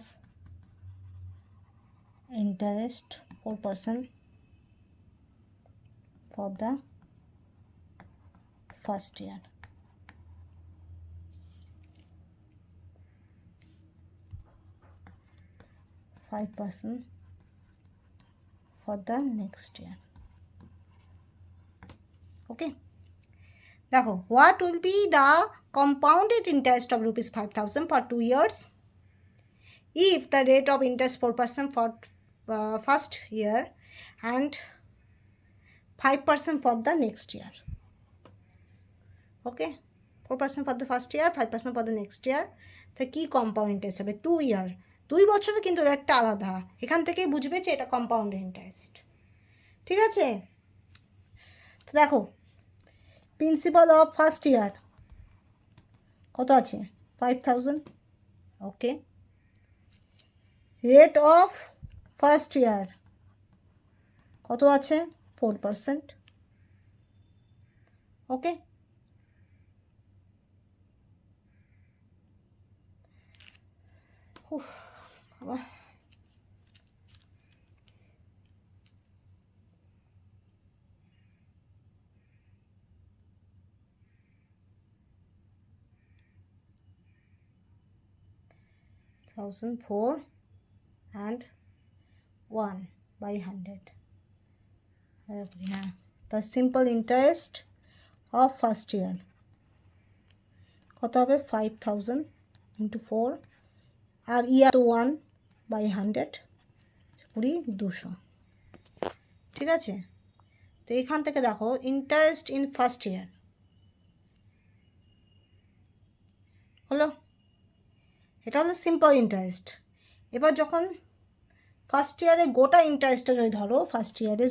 interest 4% for the first year? $5% for the next year. Okay, দেখো what will be the compounded interest of ₹5,000 for 2 years if the rate of interest 4% for first year and 5% for the next year. Okay, 4% for the first year, 5% for the next year. তো কি compound interest হবে 2 ইয়ার, 2 বছরে কিন্তু রেটটা আলাদা, এখান থেকেই বুঝবে যে এটা কম্পাউন্ড ইন্টারেস্ট। ঠিক আছে, তো দেখো প্রিন্সিপাল অফ ফার্স্ট ইয়ার কত আছে 5,000। ওকে, রেট অফ ফার্স্ট ইয়ার কত আছে 4%। ওকে, $1,004 and 1 by 100. The simple interest of first year কত হবে 5,000 into 4 আর ইয়ার তো 1 by 100, 200। ঠিক আছে, তো এখান থেকে দেখো ইন্টারেস্ট ইন ফার্স্ট ইয়ার হলো, এটা হলো সিম্পল ইন্টারেস্ট। এবার যখন ফার্স্ট ইয়ারে গোটা ইন্টারেস্টটা যদি ধরো, ফার্স্ট ইয়ারে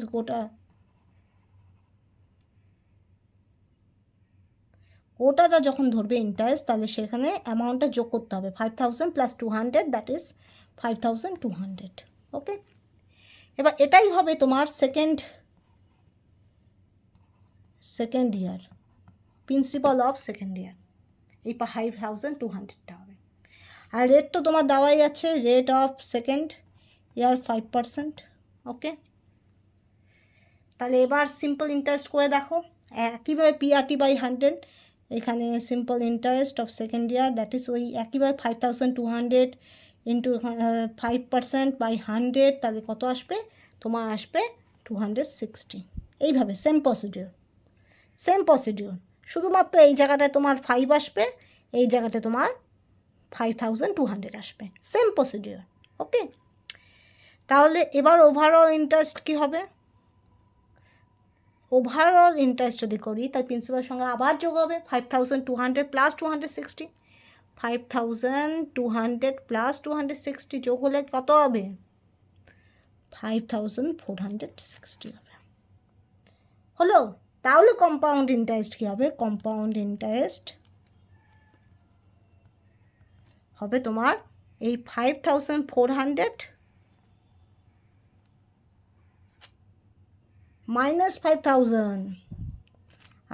গোটা টাকাটা যখন ধরবে ইন্টারেস্ট, তাহলে সেখানে অ্যামাউন্টটা যোগ করতে হবে 5000 প্লাস 200, দ্যাট ইজ 5200। ওকে, এবার এটাই হবে তোমার second year principal of second year, এই 5200টা হবে। আর রেট তো তোমার দেওয়াই আছে, রেট অফ সেকেন্ড ইয়ার 5%। ওকে, তাহলে এবার সিম্পল ইন্টারেস্ট করে দেখো একইভাবে PRT বাই 100, এখানে simple interest of second year that is ওই একইভাবে 5200 ইন্টু 5% বাই 100, তাহলে কত আসবে তোমার? আসবে 260। এইভাবে সেম প্রসিডিওর, শুধুমাত্র এই জায়গাটায় তোমার 5 আসবে, এই জায়গাটায় তোমার 5200 আসবে, সেম প্রসিডিওর। ওকে, তাহলে এবার ওভারঅল ইন্টারেস্ট কী হবে? ওভারঅল ইন্টারেস্ট যদি করি তাই প্রিন্সিপাল সঙ্গে আবার যোগ হবে 5200 প্লাস 260, 5200 প্লাস 260 যোগ হলে কত হবে? 5460 হবে। হলো? তাহলে কম্পাউন্ড ইন্টারেস্ট কী হবে? কম্পাউন্ড ইন্টারেস্ট হবে তোমার এই 5400 মাইনাস 5000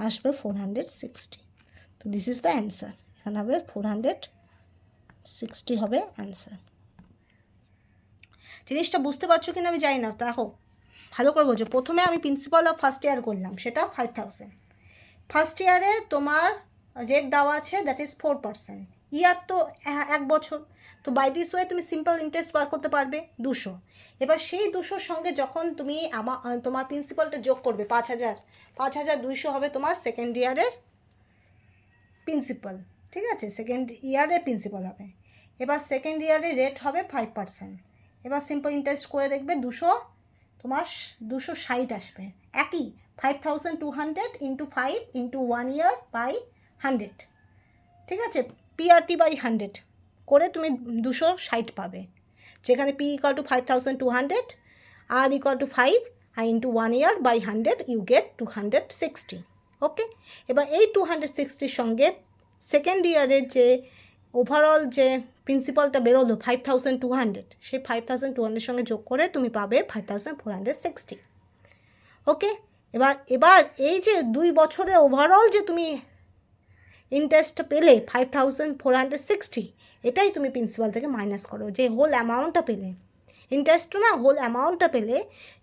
আসবে 460। তো দিস ইজ দ্য অ্যান্সার। এখানে হবে 460 হবে অ্যান্সার। জিনিসটা বুঝতে পারছো কিনা আমি জানি না, দেখো ভালো করে বোঝো। প্রথমে আমি প্রিন্সিপাল অফ ফার্স্ট ইয়ার করলাম, সেটা 5000। ফার্স্ট ইয়ারে তোমার রেট দেওয়া আছে দ্যাট ইজ 4%, ইয়ার তো 1 বছর, তো বাই দিস ওয়ে তুমি সিম্পল ইন্টারেস্ট বার করতে পারবে 200। এবার সেই 200 সঙ্গে যখন তুমি তোমার প্রিন্সিপালটা যোগ করবে 5200 হবে তোমার সেকেন্ড ইয়ারের প্রিন্সিপাল, ঠিক আছে? সেকেন্ড ইয়ারের প্রিন্সিপাল হবে। এবার সেকেন্ড ইয়ারে রেট হবে 5%। এবার সিম্পল ইন্টারেস্ট করে দেখবে 200 তোমার 260 আসবে, একই 5200 ইন্টু 5 ইন্টু 1 ইয়ার বাই 100, ঠিক আছে? PRT বাই 100 করে তুমি 260 পাবে, যেখানে P equal to 5200, R equal to 5, আর into 1 year by 100 you get 260। Okay, এবার এই 260 সঙ্গে সেকেন্ড ইয়ারের যে ওভারঅল যে প্রিন্সিপালটা বেরোলো 5200, সেই 5200 সঙ্গে যোগ করে তুমি পাবে 5460। ওকে, এবার এই যে 2 বছরের ওভারঅল যে তুমি ইন্টারেস্টটা পেলে 5460, এটাই তুমি প্রিন্সিপাল থেকে মাইনাস করো, যে হোল অ্যামাউন্টটা পেলে, ইন্টারেস্টটা না হোল অ্যামাউন্টটা পেলে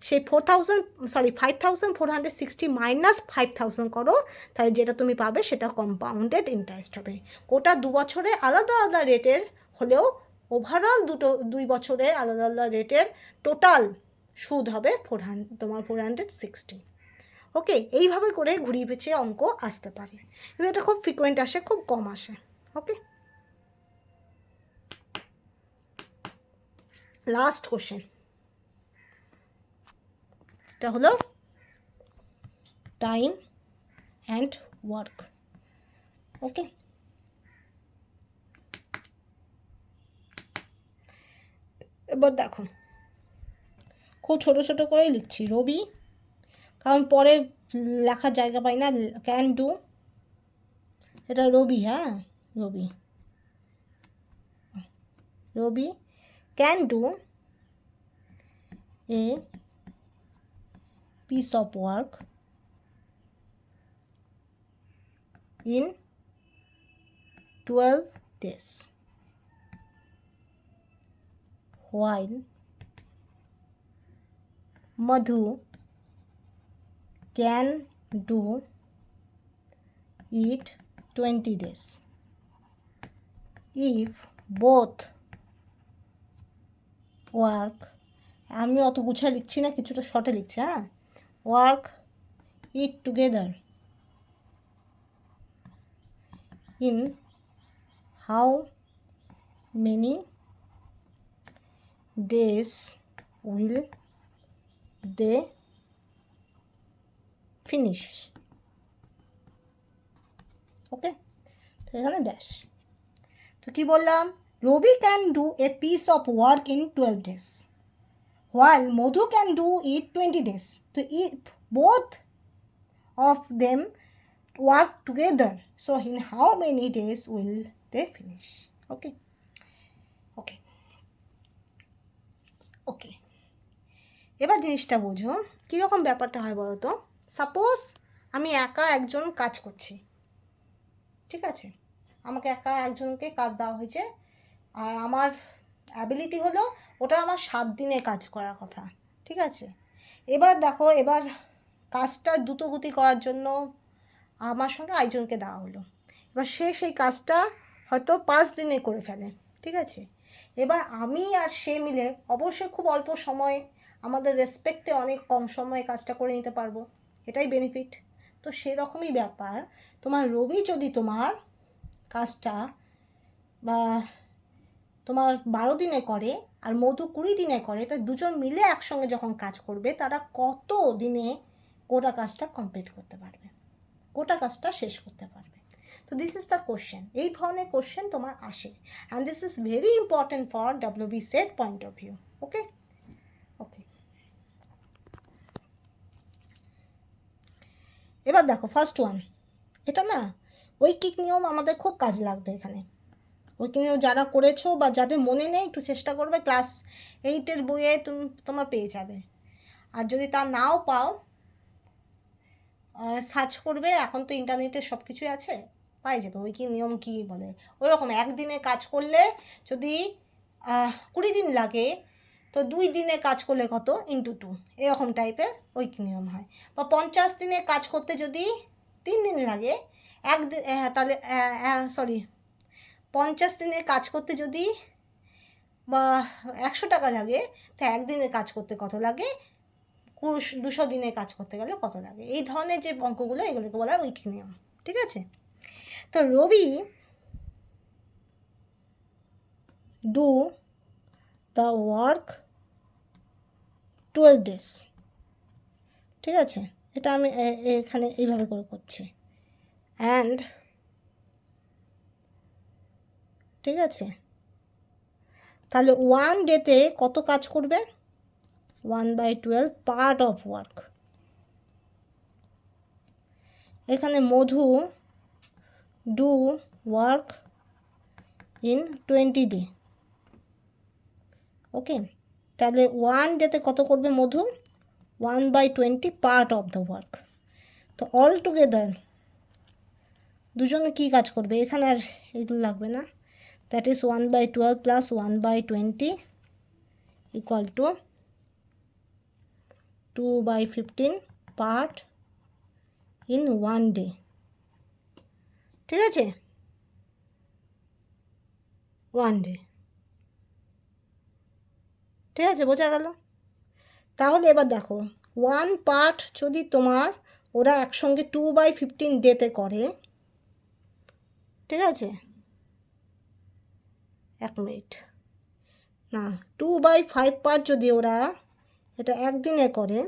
সেই 5460 মাইনাস 5000 করো, তাহলে যেটা তুমি পাবে সেটা কম্পাউন্ডেড ইন্টারেস্ট হবে। গোটা 2 বছরে আলাদা আলাদা রেটের হলেও ওভারঅল 2 বছরে আলাদা আলাদা রেটের টোটাল সুদ হবে তোমার 460। ওকে, এইভাবে করে ঘুরিয়ে পেঁচিয়ে অঙ্ক আসতে পারে, কিন্তু এটা খুব ফ্রিকোয়েন্ট আসে, খুব কম আসে। ওকে, লাস্ট কোশ্চেন, এটা হলো টাইম অ্যান্ড ওয়ার্ক। ওকে, এবার দেখো খুব ছোট ছোট করেই লিখছি রবি, কারণ পরে লেখার জায়গা পাই না। ক্যান ডু, এটা রবি, হ্যাঁ Ravi can do a piece of work in 12 days, while Madhu can do it 20 days if both work, আমি অত গুছায় লিখছি না, কিছুটা শর্টে লিখছি, হ্যাঁ, work it together in how many days will they finish? ওকে, তো এখানে ড্যাশ। তো কী বললাম? Ravi can do a piece of work in 12 days while Madhu can do it 20 days. তো if both of them work together. So in how many days will they finish? Okay. Okay. Okay. এবার জিনিসটা বোঝো কীরকম ব্যাপারটা হয় বলো তো। Suppose আমি একা একজন কাজ করছি, ঠিক আছে, আমাকে একা একজনকে কাজ দেওয়া হয়েছে, আর আমার অ্যাবিলিটি হলো ওটা আমার 7 দিনে কাজ করার কথা, ঠিক আছে। এবার দেখো, এবার কাজটা দ্রুতগতি করার জন্য আমার সঙ্গে আরেকজনকে দেওয়া হলো। এবার সে সেই কাজটা হয়তো 5 দিনে করে ফেলে, ঠিক আছে। এবার আমি আর সে মিলে অবশ্যই খুব অল্প সময়ে, আমাদের রেসপেক্টে অনেক কম সময়ে কাজটা করে নিতে পারবো, এটাই বেনিফিট। তো সেরকমই ব্যাপার, তোমার রবি যদি তোমার কাজটা বা তোমার 12 দিনে করে আর মধু 20 দিনে করে, তা দুজন মিলে একসঙ্গে যখন কাজ করবে তারা কত দিনে গোটা কাজটা কমপ্লিট করতে পারবে, গোটা কাজটা শেষ করতে পারবে। তো দিস ইজ দ্য কোশ্চেন, এই ধরনের কোশ্চেন তোমার আসে, and this is very important for WB set point of view. Okay okay, এবার দেখো ফার্স্ট ওয়ান, এটা না ঐকিক নিয়ম আমাদের খুব কাজ লাগবে এখানে। ঐকিক নিয়ম যারা করেছো বা যাদের মনে নেই একটু চেষ্টা করবে, ক্লাস 8-এর বইয়ে তোমরা পেয়ে যাবে। আর যদি তা নাও পাও, সার্চ করবে, এখন তো ইন্টারনেটে সব কিছুই আছে, পাই যাবে ঐকিক নিয়ম কী বলে। ওই রকম একদিনে কাজ করলে যদি 20 দিন লাগে, তো 2 দিনে কাজ করলে কত ইন্টু 2, এরকম টাইপের ঐকিক নিয়ম হয়। বা 50 দিনে কাজ করতে যদি 3 দিন লাগে, তাহলে 50 দিনে কাজ করতে যদি বা 100 টাকা লাগে, তা একদিনে কাজ করতে কত লাগে, 200 দিনে কাজ করতে গেলে কত লাগে। এই ধরনের যে অঙ্কগুলো, এগুলোকে বলা হয় ঐকিক নিয়ম, ঠিক আছে। তো রবি ডু দ্য ওয়ার্ক 12 days, ঠিক আছে। এটা আমি এখানে এইভাবে করে করছি, অ্যান্ড ঠিক আছে, তাহলে 1 ডেতে কত কাজ করবে, 1/12 পার্ট অফ ওয়ার্ক। এখানে মধু ডু ওয়ার্ক ইন 20 ডে, ওকে। তাহলে 1 ডেতে কত করবে মধু, 1/20 পার্ট অফ দ্য ওয়ার্ক। তো অল টুগেদার দুজনে কী কাজ করবে, এখানে আর এগুলো লাগবে না, that is 1/12 plus 1/20 equal to 2/15 part in 1 day, ঠিক আছে, 1 ডে, ঠিক আছে, বোঝা গেল। তাহলে এবার দেখো, 1 পার্ট যদি তোমার ওরা একসঙ্গে 2/15 ডেতে করে, ঠিক আছে, 1 মিনিট না, 2/5 পার্ট যদি ওরা এটা একদিনে করে,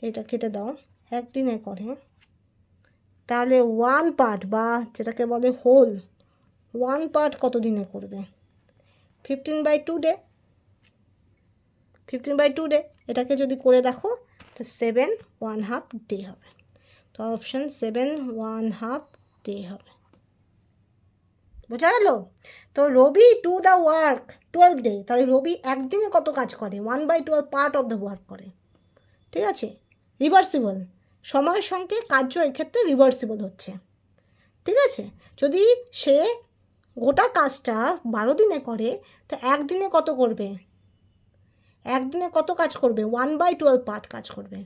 এটা কেটে দাও, একদিনে করে, তাহলে 1 পার্ট বা যেটাকে বলে হোল 1 পার্ট কত দিনে করবে, 15/2 ডে, 15/2 ডে। এটাকে যদি করে দেখো তো 7.5 ডে হবে। তো অপশান 7.5 ডে হবে, বোঝা গেল। তো রবি টু দ্য ওয়ার্ক 12 ডে, তাহলে রবি একদিনে কত কাজ করে, 1/12 পার্ট অফ দ্য ওয়ার্ক করে, ঠিক আছে। রিভার্সিবল, সময়ের সঙ্গে কার্য এক্ষেত্রে রিভার্সিবল হচ্ছে, ঠিক আছে। যদি সে গোটা কাজটা 12 দিনে করে, তো একদিনে কত করবে, একদিনে কত কাজ করবে, 1/12 পার্ট কাজ করবে,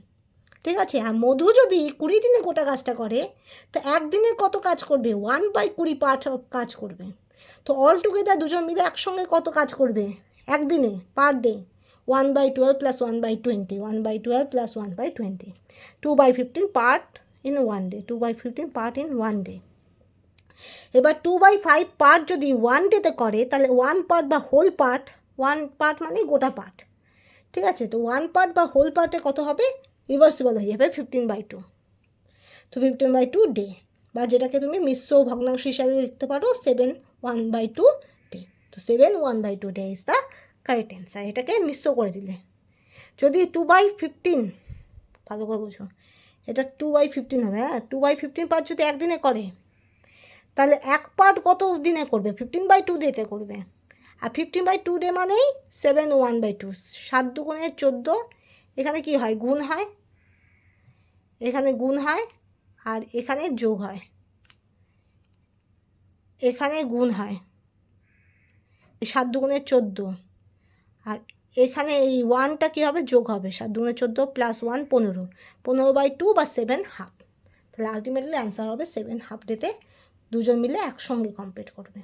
ঠিক আছে। আর মধু যদি 20 দিনে গোটা কাজটা করে, তো একদিনে কত কাজ করবে, 1/20 পার্ট কাজ করবে। তো অল টুগেদার দুজন মিলে একসঙ্গে কত কাজ করবে একদিনে per day, 1/12 plus 1/20, 1/12 plus 1/20, 2/15 part in 1 day, 2/15 part in 1 day. এবার 2/5 পার্ট যদি 1 ডেতে করে, তাহলে 1 পার্ট বা হোল পার্ট, 1 পার্ট মানে গোটা পার্ট, ঠিক আছে। তো 1 পার্ট বা হোল পার্টে কত হবে, রিভার্সিবল হয়ে যাবে 15/2। তো 15/2 ডে, বা যেটাকে তুমি মিশ্র ভগ্নাংশ হিসাবে লিখতে পারো 7/1/2 ডে। তো 7/1/2 day is the correct answer. এটাকে মিশ্র করে দিলে যদি 2/15, ভালো করে বোঝো, এটা 2/15 হবে। হ্যাঁ, 2/15 পার্ট যদি একদিনে করে তাহলে এক পার্ট কত দিনে করবে? 15/2 ডেতে করবে। আর 15/2 ডে মানেই 7 1/2, 7 দুগুণে 14। এখানে কি হয়? গুণ হয়, এখানে গুণ হয়, আর এখানে যোগ হয়, এখানে গুণ হয়, 7 দুগুণে 14, আর এখানে এই 1টা কী হবে? যোগ হবে। 7 দুগুণে 14 প্লাস 1 15, 15/2 বা 7/2। তাহলে আলটিমেটলি অ্যান্সার হবে 7/2 ডেতে দুজন মিলে একসঙ্গে কমপ্লিট করবে।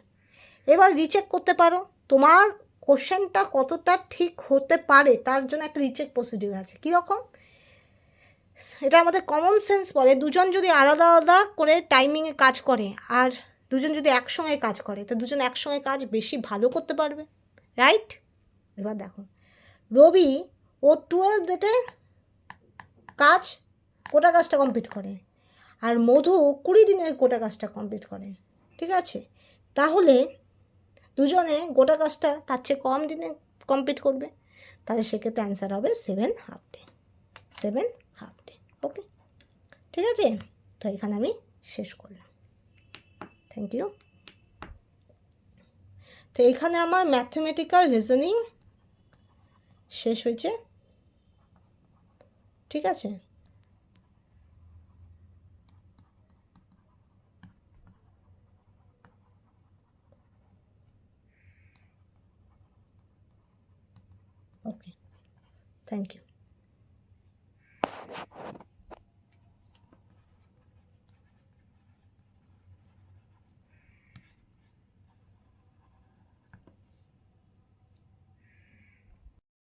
এবার রিচেক করতে পারো তোমার কোশ্চেনটা কতটা ঠিক হতে পারে, তার জন্য একটা রিচেক প্রসিডিউর আছে। কীরকম? এটা আমাদের কমন সেন্স বলে দুজন যদি আলাদা আলাদা করে টাইমিংয়ে কাজ করে আর দুজন যদি একসঙ্গে কাজ করে, তো দুজন একসঙ্গে কাজ বেশি ভালো করতে পারবে, রাইট? এবার দেখো, রবি ও 12 ডেটে কাজ, গোটা কাজটা কমপ্লিট করে, আর মধু 20 দিনে গোটা কাজটা কমপ্লিট করে, ঠিক আছে? তাহলে দুজনে গোটা কাজটা তার চেয়ে কম দিনে কমপ্লিট করবে, তাহলে সেক্ষেত্রে অ্যান্সার হবে 7/2 ডে, 7/2 ডে। ওকে, ঠিক আছে? তো এখানে আমি শেষ করলাম। Thank you. তো এখানে আমার ম্যাথমেটিক্যাল রিজনিং শেষ হয়েছে, ঠিক আছে? Okay, thank you.